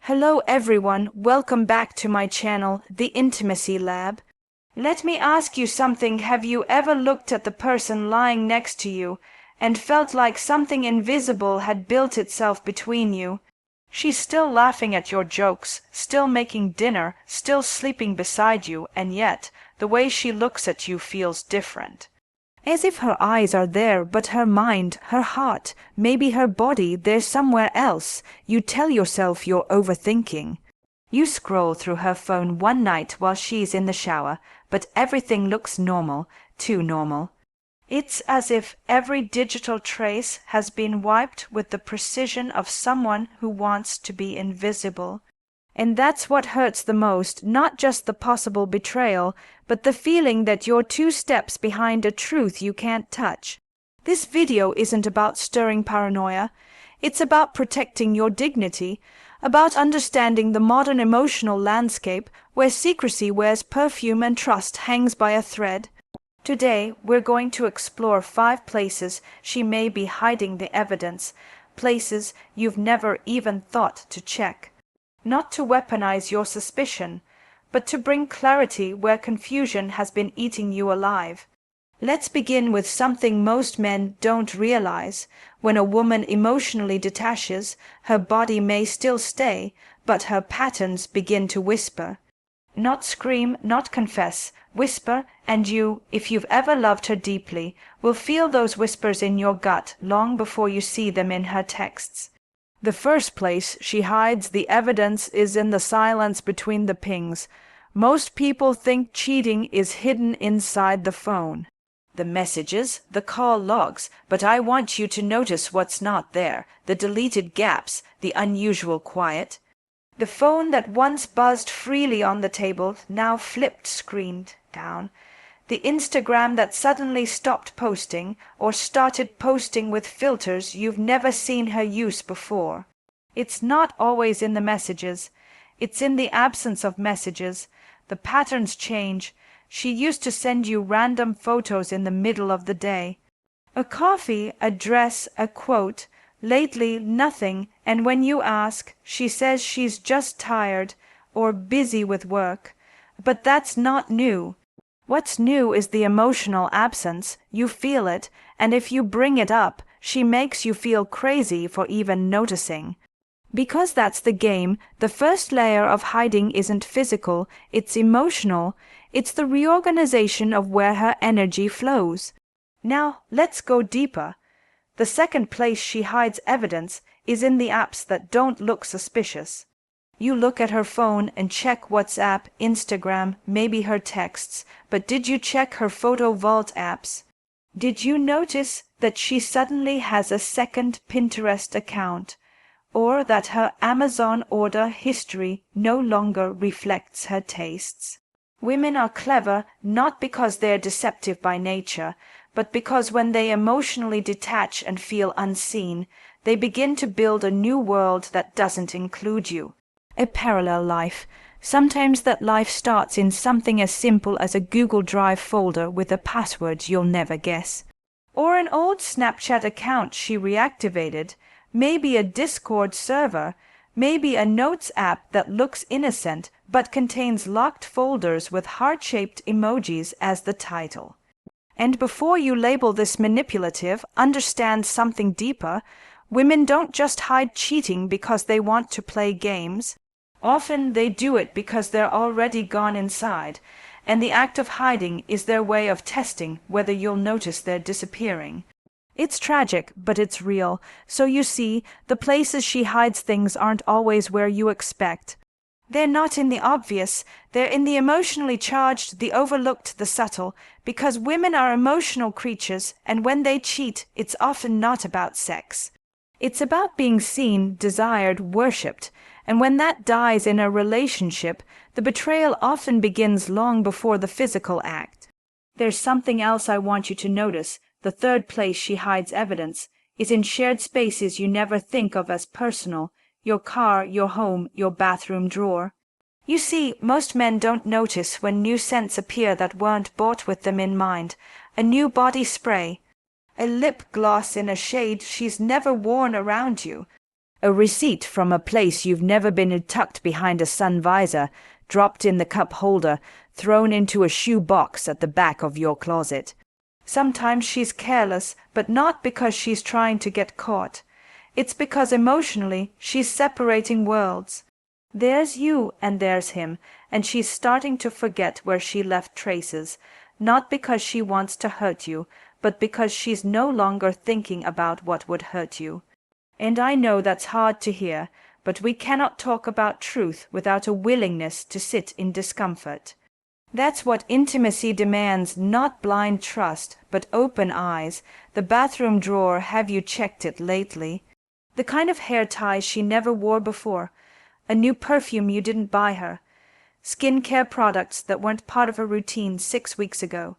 Hello everyone, welcome back to my channel, The Intimacy Lab. Let me ask you something. Have you ever looked at the person lying next to you and felt like something invisible had built itself between you? She's still laughing at your jokes, still making dinner, still sleeping beside you, and yet the way she looks at you feels different. As if her eyes are there, but her mind, her heart, maybe her body, they're somewhere else. You tell yourself you're overthinking. You scroll through her phone one night while she's in the shower, but everything looks normal, too normal. It's as if every digital trace has been wiped with the precision of someone who wants to be invisible. And that's what hurts the most, not just the possible betrayal, but the feeling that you're 2 steps behind a truth you can't touch. This video isn't about stirring paranoia. It's about protecting your dignity, about understanding the modern emotional landscape where secrecy wears perfume and trust hangs by a thread. Today, we're going to explore 5 places she may be hiding the evidence, places you've never even thought to check. Not to weaponize your suspicion, but to bring clarity where confusion has been eating you alive. Let's begin with something most men don't realize. When a woman emotionally detaches, her body may still stay, but her patterns begin to whisper. Not scream, not confess, whisper, and you, if you've ever loved her deeply, will feel those whispers in your gut long before you see them in her texts. The first place she hides the evidence is in the silence between the pings. Most people think cheating is hidden inside the phone. The messages, the call logs, but I want you to notice what's not there, the deleted gaps, the unusual quiet. The phone that once buzzed freely on the table now flipped screened down. The Instagram that suddenly stopped posting or started posting with filters you've never seen her use before. It's not always in the messages. It's in the absence of messages. The patterns change. She used to send you random photos in the middle of the day. A coffee, a dress, a quote. Lately, nothing, and when you ask, she says she's just tired or busy with work. But that's not new. What's new is the emotional absence. You feel it, and if you bring it up, she makes you feel crazy for even noticing. Because that's the game, the first layer of hiding isn't physical, it's emotional. It's the reorganization of where her energy flows. Now, let's go deeper. The second place she hides evidence is in the apps that don't look suspicious. You look at her phone and check WhatsApp, Instagram, maybe her texts, but did you check her photo vault apps? Did you notice that she suddenly has a second Pinterest account, or that her Amazon order history no longer reflects her tastes? Women are clever not because they're deceptive by nature, but because when they emotionally detach and feel unseen, they begin to build a new world that doesn't include you. A parallel life. Sometimes that life starts in something as simple as a Google Drive folder with a password you'll never guess. Or an old Snapchat account she reactivated, maybe a Discord server, maybe a notes app that looks innocent but contains locked folders with heart-shaped emojis as the title. And before you label this manipulative, understand something deeper. Women don't just hide cheating because they want to play games. Often they do it because they're already gone inside, and the act of hiding is their way of testing whether you'll notice they're disappearing. It's tragic, but it's real. So you see, the places she hides things aren't always where you expect. They're not in the obvious, they're in the emotionally charged, the overlooked, the subtle, because women are emotional creatures, and when they cheat, it's often not about sex. It's about being seen, desired, worshipped, and when that dies in a relationship, the betrayal often begins long before the physical act. There's something else I want you to notice. The third place she hides evidence is in shared spaces you never think of as personal. Your car, your home, your bathroom drawer. You see, most men don't notice when new scents appear that weren't bought with them in mind. A new body spray, a lip gloss in a shade she's never worn around you, A receipt from a place you've never been, tucked behind a sun visor, dropped in the cup holder, thrown into a shoe box at the back of your closet. Sometimes she's careless, but not because she's trying to get caught. It's because emotionally she's separating worlds. There's you and there's him, and she's starting to forget where she left traces, not because she wants to hurt you, but because she's no longer thinking about what would hurt you. And I know that's hard to hear, but we cannot talk about truth without a willingness to sit in discomfort. That's what intimacy demands, not blind trust, but open eyes. The bathroom drawer, have you checked it lately? The kind of hair tie she never wore before, a new perfume you didn't buy her, skincare products that weren't part of her routine 6 weeks ago.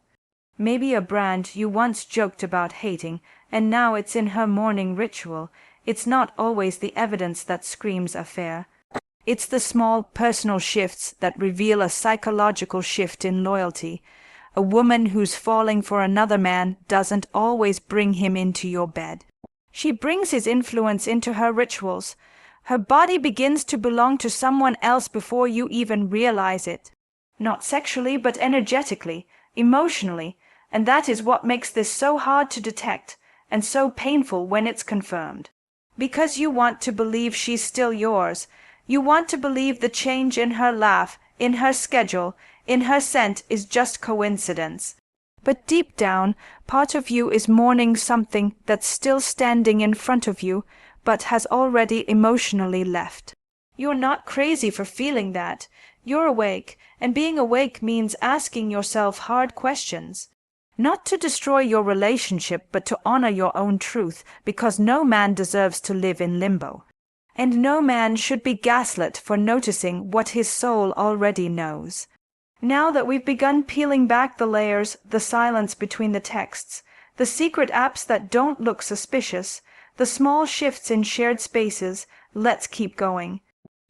Maybe a brand you once joked about hating, and now it's in her morning ritual. It's not always the evidence that screams affair. It's the small personal shifts that reveal a psychological shift in loyalty. A woman who's falling for another man doesn't always bring him into your bed. She brings his influence into her rituals. Her body begins to belong to someone else before you even realize it. Not sexually, but energetically, emotionally, and that is what makes this so hard to detect, and so painful when it's confirmed. Because you want to believe she's still yours. You want to believe the change in her laugh, in her schedule, in her scent is just coincidence. But deep down, part of you is mourning something that's still standing in front of you, but has already emotionally left. You're not crazy for feeling that. You're awake, and being awake means asking yourself hard questions. Not to destroy your relationship, but to honor your own truth, because no man deserves to live in limbo. And no man should be gaslit for noticing what his soul already knows. Now that we've begun peeling back the layers, the silence between the texts, the secret apps that don't look suspicious, the small shifts in shared spaces, let's keep going.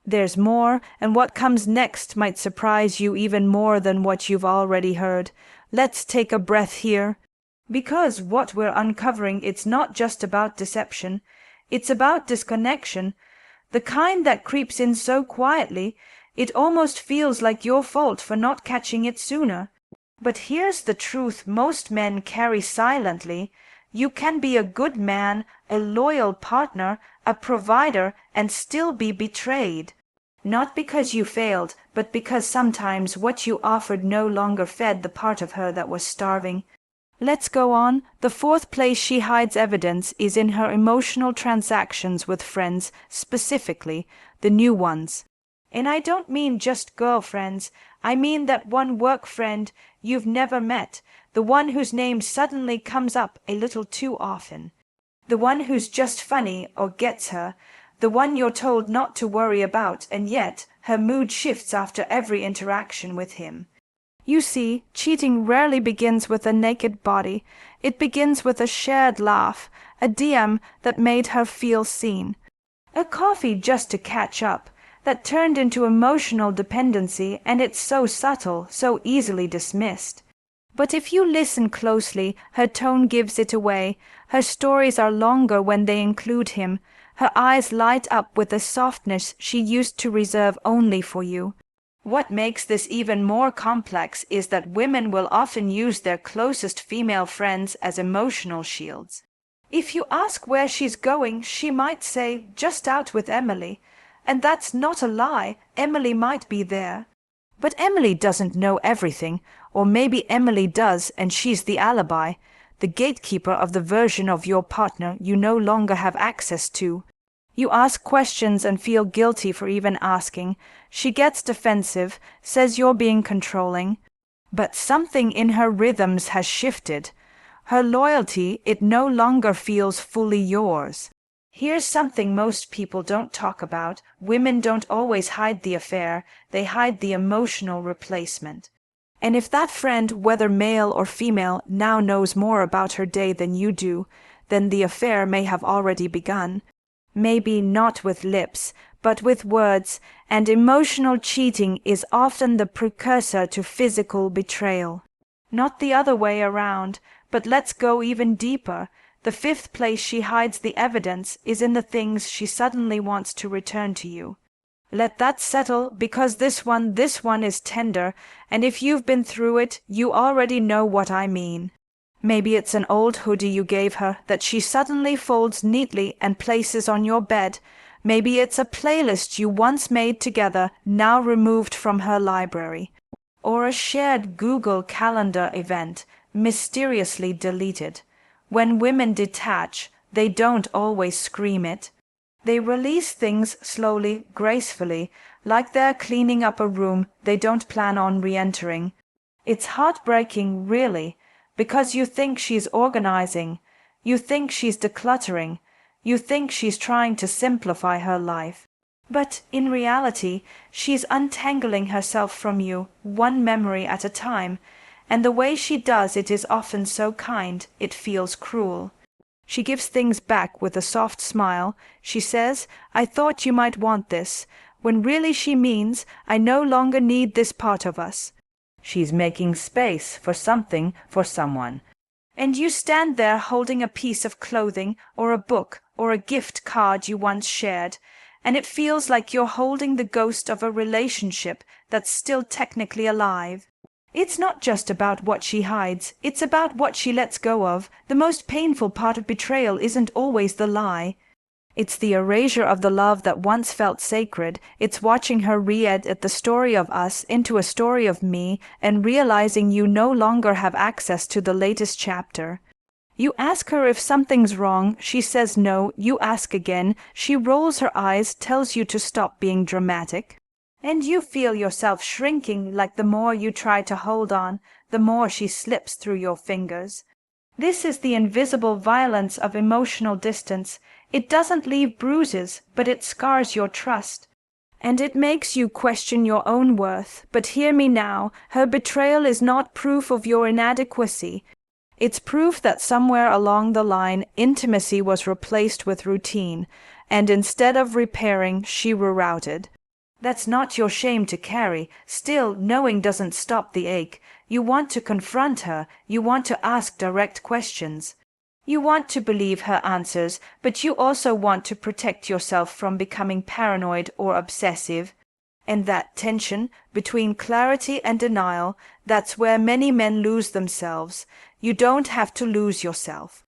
There's more, and what comes next might surprise you even more than what you've already heard. Let's take a breath here. Because what we're uncovering, it's not just about deception. It's about disconnection. The kind that creeps in so quietly, it almost feels like your fault for not catching it sooner. But here's the truth most men carry silently. You can be a good man, a loyal partner, a provider, and still be betrayed. Not because you failed, but because sometimes what you offered no longer fed the part of her that was starving. Let's go on. The fourth place she hides evidence is in her emotional transactions with friends, specifically the new ones. And I don't mean just girlfriends. I mean that one work friend you've never met, the one whose name suddenly comes up a little too often, the one who's just funny or gets her, the one you're told not to worry about, and yet her mood shifts after every interaction with him. You see, cheating rarely begins with a naked body. It begins with a shared laugh, a DM that made her feel seen, a coffee just to catch up, that turned into emotional dependency, and it's so subtle, so easily dismissed. But if you listen closely, her tone gives it away. Her stories are longer when they include him. Her eyes light up with a softness she used to reserve only for you. What makes this even more complex is that women will often use their closest female friends as emotional shields. If you ask where she's going, she might say, just out with Emily. And that's not a lie. Emily might be there. But Emily doesn't know everything, or maybe Emily does, and she's the alibi, the gatekeeper of the version of your partner you no longer have access to. You ask questions and feel guilty for even asking. She gets defensive, says you're being controlling. But something in her rhythms has shifted. Her loyalty, it no longer feels fully yours. Here's something most people don't talk about. Women don't always hide the affair, they hide the emotional replacement. And if that friend, whether male or female, now knows more about her day than you do, then the affair may have already begun. Maybe not with lips, but with words, and emotional cheating is often the precursor to physical betrayal. Not the other way around, but let's go even deeper. The fifth place she hides the evidence is in the things she suddenly wants to return to you. Let that settle, because this one is tender, and if you've been through it, you already know what I mean. Maybe it's an old hoodie you gave her that she suddenly folds neatly and places on your bed. Maybe it's a playlist you once made together, now removed from her library. Or a shared Google Calendar event, mysteriously deleted. When women detach, they don't always scream it. They release things slowly, gracefully, like they're cleaning up a room they don't plan on re-entering. It's heartbreaking, really, because you think she's organizing, you think she's decluttering, you think she's trying to simplify her life. But in reality, she's untangling herself from you, one memory at a time, and the way she does it is often so kind it feels cruel. She gives things back with a soft smile. She says, "I thought you might want this," when really she means, "I no longer need this part of us." She's making space for something, for someone. And you stand there holding a piece of clothing or a book or a gift card you once shared, and it feels like you're holding the ghost of a relationship that's still technically alive. It's not just about what she hides, it's about what she lets go of. The most painful part of betrayal isn't always the lie. It's the erasure of the love that once felt sacred. It's watching her re-edit the story of us into a story of me and realizing you no longer have access to the latest chapter. You ask her if something's wrong, she says no, you ask again, she rolls her eyes, tells you to stop being dramatic. And you feel yourself shrinking, like the more you try to hold on, the more she slips through your fingers. This is the invisible violence of emotional distance. It doesn't leave bruises, but it scars your trust. And it makes you question your own worth. But hear me now, her betrayal is not proof of your inadequacy. It's proof that somewhere along the line, intimacy was replaced with routine, and instead of repairing, she rerouted. That's not your shame to carry. Still, knowing doesn't stop the ache. You want to confront her. You want to ask direct questions. You want to believe her answers, but you also want to protect yourself from becoming paranoid or obsessive. And that tension between clarity and denial, that's where many men lose themselves. You don't have to lose yourself.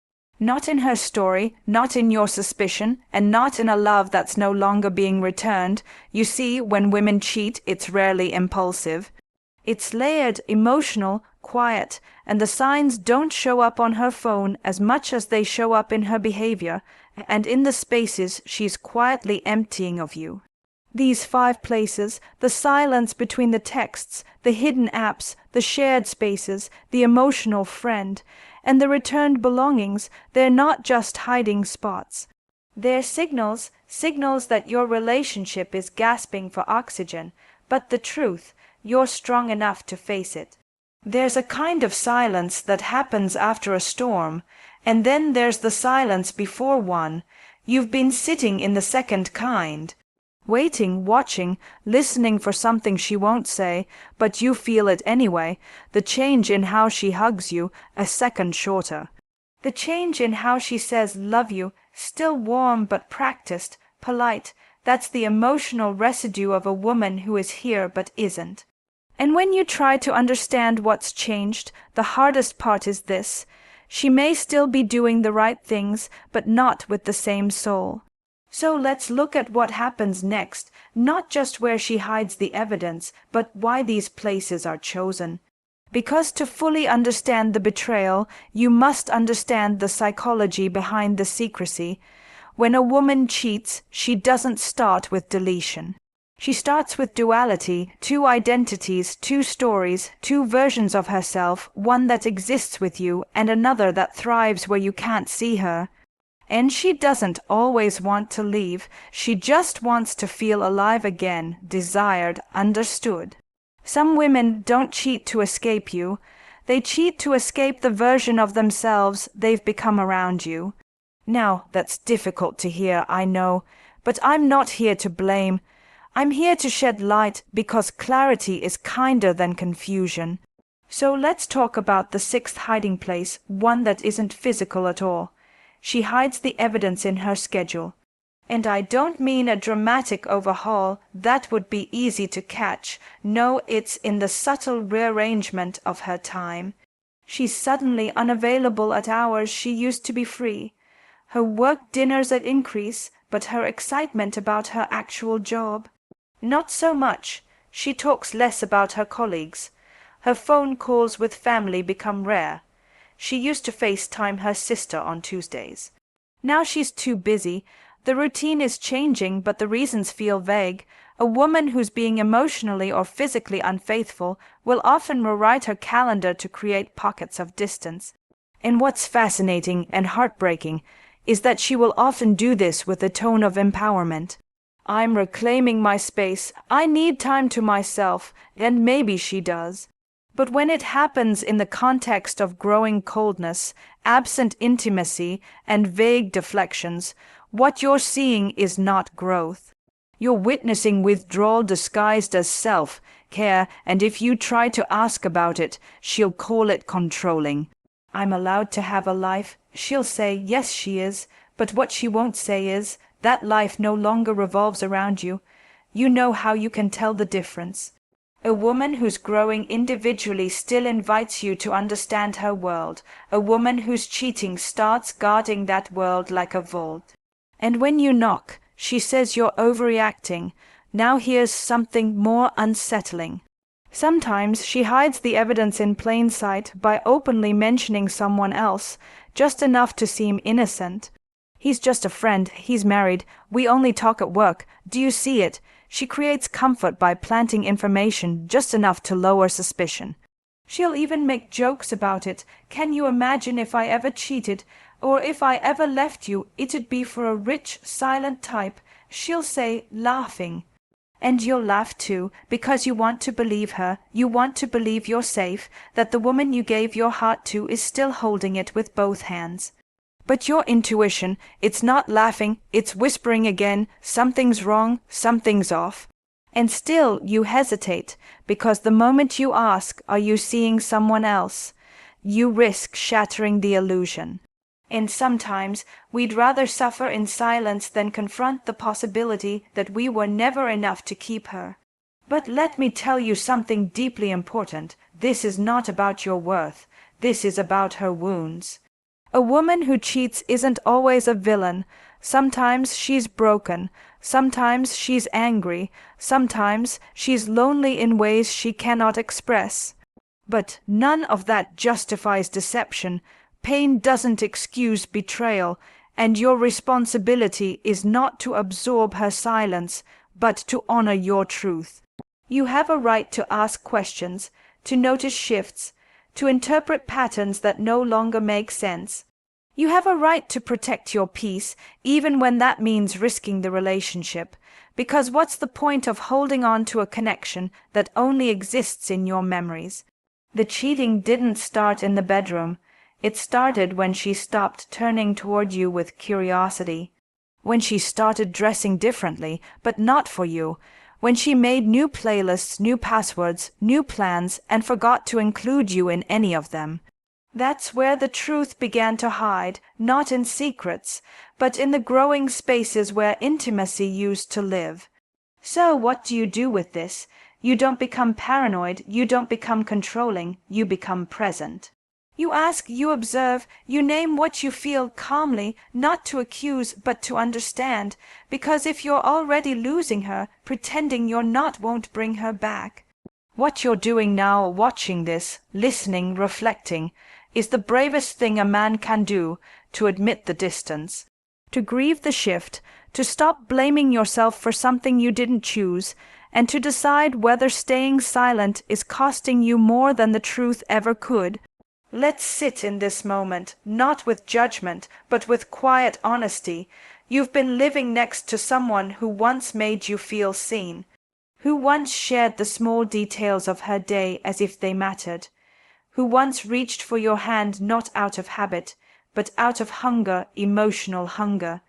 Not in her story, not in your suspicion, and not in a love that's no longer being returned. You see, when women cheat, it's rarely impulsive. It's layered, emotional, quiet, and the signs don't show up on her phone as much as they show up in her behavior, and in the spaces she's quietly emptying of you. These 5 places, the silence between the texts, the hidden apps, the shared spaces, the emotional friend, and the returned belongings, they're not just hiding spots. They're signals that your relationship is gasping for oxygen, but the truth, you're strong enough to face it. There's a kind of silence that happens after a storm, and then there's the silence before one. You've been sitting in the second kind. Waiting, watching, listening for something she won't say, but you feel it anyway, the change in how she hugs you, a second shorter. The change in how she says love you, still warm but practiced, polite, that's the emotional residue of a woman who is here but isn't. And when you try to understand what's changed, the hardest part is this. She may still be doing the right things, but not with the same soul. So let's look at what happens next, not just where she hides the evidence, but why these places are chosen. Because to fully understand the betrayal, you must understand the psychology behind the secrecy. When a woman cheats, she doesn't start with deletion. She starts with duality, 2 identities, 2 stories, 2 versions of herself, one that exists with you and another that thrives where you can't see her. And she doesn't always want to leave. She just wants to feel alive again, desired, understood. Some women don't cheat to escape you. They cheat to escape the version of themselves they've become around you. Now, that's difficult to hear, I know, but I'm not here to blame. I'm here to shed light because clarity is kinder than confusion. So let's talk about the 6th hiding place, one that isn't physical at all. She hides the evidence in her schedule. And I don't mean a dramatic overhaul, that would be easy to catch. No, it's in the subtle rearrangement of her time. She's suddenly unavailable at hours she used to be free. Her work dinners at increase, but her excitement about her actual job, not so much. She talks less about her colleagues. Her phone calls with family become rare. She used to FaceTime her sister on Tuesdays. Now she's too busy. The routine is changing, but the reasons feel vague. A woman who's being emotionally or physically unfaithful will often rewrite her calendar to create pockets of distance. And what's fascinating and heartbreaking is that she will often do this with a tone of empowerment. I'm reclaiming my space. I need time to myself, and maybe she does. But when it happens in the context of growing coldness, absent intimacy, and vague deflections, what you're seeing is not growth. You're witnessing withdrawal disguised as self-care, and if you try to ask about it, she'll call it controlling. I'm allowed to have a life. She'll say, yes, she is, but what she won't say is, that life no longer revolves around you. You know how you can tell the difference. A woman who's growing individually still invites you to understand her world. A woman who's cheating starts guarding that world like a vault. And when you knock, she says you're overreacting. Now here's something more unsettling. Sometimes she hides the evidence in plain sight by openly mentioning someone else, just enough to seem innocent. He's just a friend, he's married, we only talk at work. Do you see it? She creates comfort by planting information just enough to lower suspicion. She'll even make jokes about it. Can you imagine if I ever cheated, or if I ever left you, it'd be for a rich, silent type, she'll say, laughing. And you'll laugh too, because you want to believe her, you want to believe you're safe, that the woman you gave your heart to is still holding it with both hands. But your intuition, it's not laughing, it's whispering again, something's wrong, something's off. And still you hesitate, because the moment you ask, are you seeing someone else, you risk shattering the illusion. And sometimes we'd rather suffer in silence than confront the possibility that we were never enough to keep her. But let me tell you something deeply important. This is not about your worth. This is about her wounds. A woman who cheats isn't always a villain. Sometimes she's broken. Sometimes she's angry. Sometimes she's lonely in ways she cannot express. But none of that justifies deception. Pain doesn't excuse betrayal, and your responsibility is not to absorb her silence, but to honor your truth. You have a right to ask questions, to notice shifts, to interpret patterns that no longer make sense. You have a right to protect your peace, even when that means risking the relationship, because what's the point of holding on to a connection that only exists in your memories? The cheating didn't start in the bedroom. It started when she stopped turning toward you with curiosity, when she started dressing differently, but not for you, when she made new playlists, new passwords, new plans, and forgot to include you in any of them. That's where the truth began to hide, not in secrets, but in the growing spaces where intimacy used to live. So what do you do with this? You don't become paranoid, you don't become controlling, you become present. You ask, you observe, you name what you feel calmly, not to accuse, but to understand, because if you're already losing her, pretending you're not won't bring her back. What you're doing now, watching this, listening, reflecting, is the bravest thing a man can do, to admit the distance, to grieve the shift, to stop blaming yourself for something you didn't choose, and to decide whether staying silent is costing you more than the truth ever could. Let's sit in this moment, not with judgment, but with quiet honesty. You've been living next to someone who once made you feel seen, who once shared the small details of her day as if they mattered, who once reached for your hand not out of habit, but out of hunger, emotional hunger.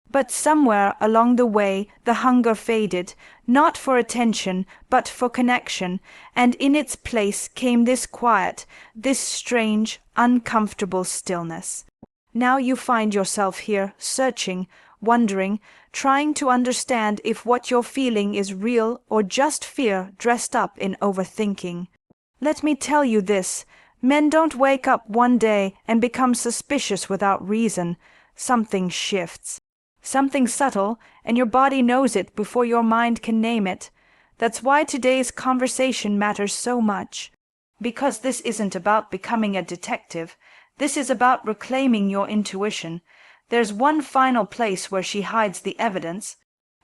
But somewhere along the way the hunger faded, not for attention, but for connection, and in its place came this quiet, this strange, uncomfortable stillness. Now you find yourself here, searching, wondering, trying to understand if what you're feeling is real or just fear dressed up in overthinking. Let me tell you this. Men don't wake up one day and become suspicious without reason. Something shifts. Something subtle, and your body knows it before your mind can name it. That's why today's conversation matters so much. Because this isn't about becoming a detective. This is about reclaiming your intuition. There's one final place where she hides the evidence,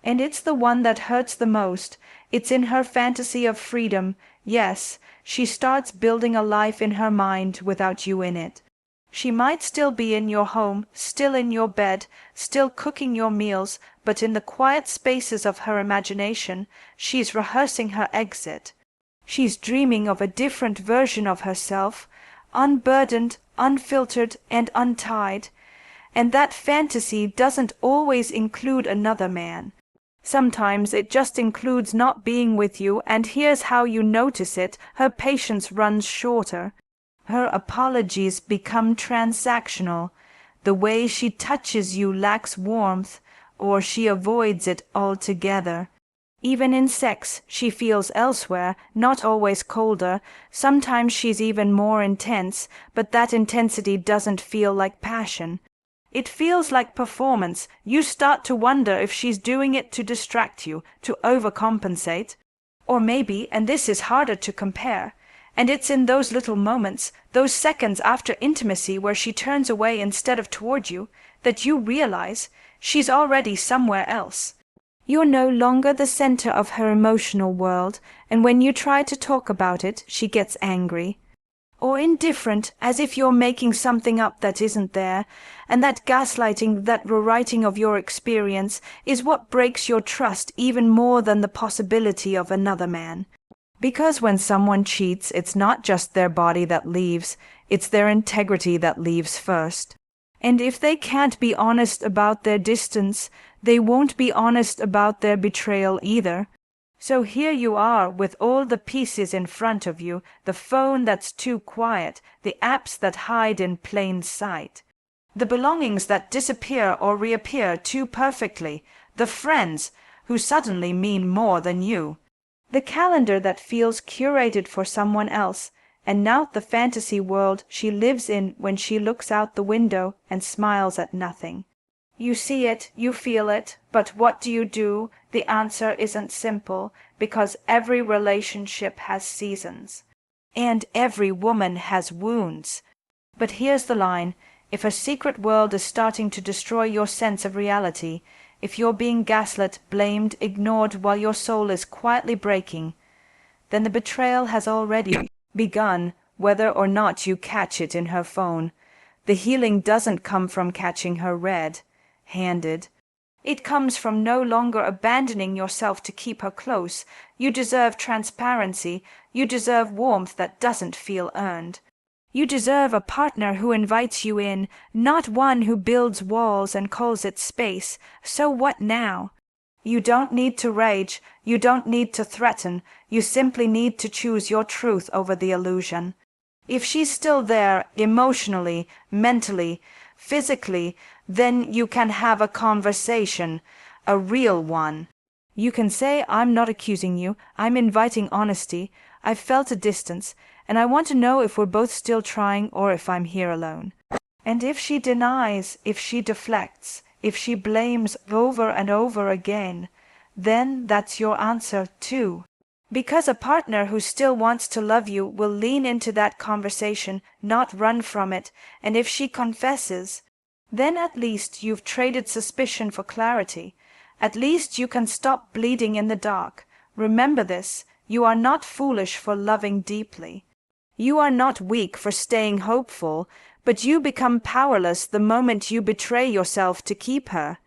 and it's the one that hurts the most. It's in her fantasy of freedom. Yes, she starts building a life in her mind without you in it. She might still be in your home, still in your bed, still cooking your meals, but in the quiet spaces of her imagination, she's rehearsing her exit. She's dreaming of a different version of herself, unburdened, unfiltered, and untied. And that fantasy doesn't always include another man. Sometimes it just includes not being with you, and here's how you notice it. Her patience runs shorter. Her apologies become transactional. The way she touches you lacks warmth, or she avoids it altogether. Even in sex, she feels elsewhere, not always colder. Sometimes she's even more intense, but that intensity doesn't feel like passion. It feels like performance. You start to wonder if she's doing it to distract you, to overcompensate. Or maybe, and this is harder to compare, and it's in those little moments, those seconds after intimacy where she turns away instead of toward you, that you realize she's already somewhere else. You're no longer the center of her emotional world, and when you try to talk about it, she gets angry. Or indifferent, as if you're making something up that isn't there, and that gaslighting, that rewriting of your experience, is what breaks your trust even more than the possibility of another man. Because when someone cheats, it's not just their body that leaves, it's their integrity that leaves first. And if they can't be honest about their distance, they won't be honest about their betrayal either. So here you are with all the pieces in front of you, the phone that's too quiet, the apps that hide in plain sight, the belongings that disappear or reappear too perfectly, the friends who suddenly mean more than you, the calendar that feels curated for someone else, and now the fantasy world she lives in when she looks out the window and smiles at nothing. You see it, you feel it, but what do you do? The answer isn't simple, because every relationship has seasons. And every woman has wounds. But here's the line. If a secret world is starting to destroy your sense of reality, if you're being gaslit, blamed, ignored while your soul is quietly breaking, then the betrayal has already begun, whether or not you catch it in her phone. The healing doesn't come from catching her red-handed. It comes from no longer abandoning yourself to keep her close. You deserve transparency. You deserve warmth that doesn't feel earned. You deserve a partner who invites you in, not one who builds walls and calls it space. So what now? You don't need to rage. You don't need to threaten. You simply need to choose your truth over the illusion. If she's still there, emotionally, mentally, physically, then you can have a conversation, a real one. You can say, I'm not accusing you, I'm inviting honesty, I've felt a distance, and I want to know if we're both still trying or if I'm here alone. And if she denies, if she deflects, if she blames over and over again, then that's your answer too. Because a partner who still wants to love you will lean into that conversation, not run from it, and if she confesses, then at least you've traded suspicion for clarity. At least you can stop bleeding in the dark. Remember this, you are not foolish for loving deeply. You are not weak for staying hopeful, but you become powerless the moment you betray yourself to keep her.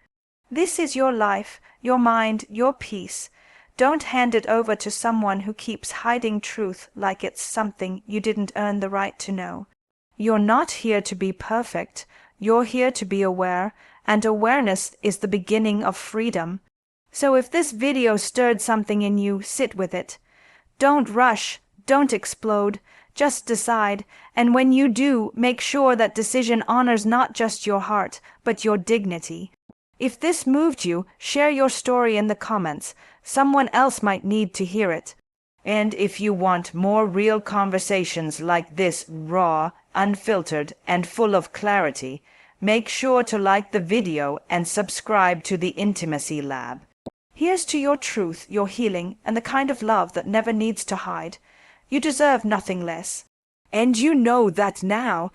This is your life, your mind, your peace. Don't hand it over to someone who keeps hiding truth like it's something you didn't earn the right to know. You're not here to be perfect. You're here to be aware, and awareness is the beginning of freedom. So if this video stirred something in you, sit with it. Don't rush, don't explode. Just decide, and when you do, make sure that decision honors not just your heart, but your dignity. If this moved you, share your story in the comments. Someone else might need to hear it. And if you want more real conversations like this, raw, unfiltered, and full of clarity, make sure to like the video and subscribe to the Intimacy Lab. Here's to your truth, your healing, and the kind of love that never needs to hide. You deserve nothing less. And you know that now.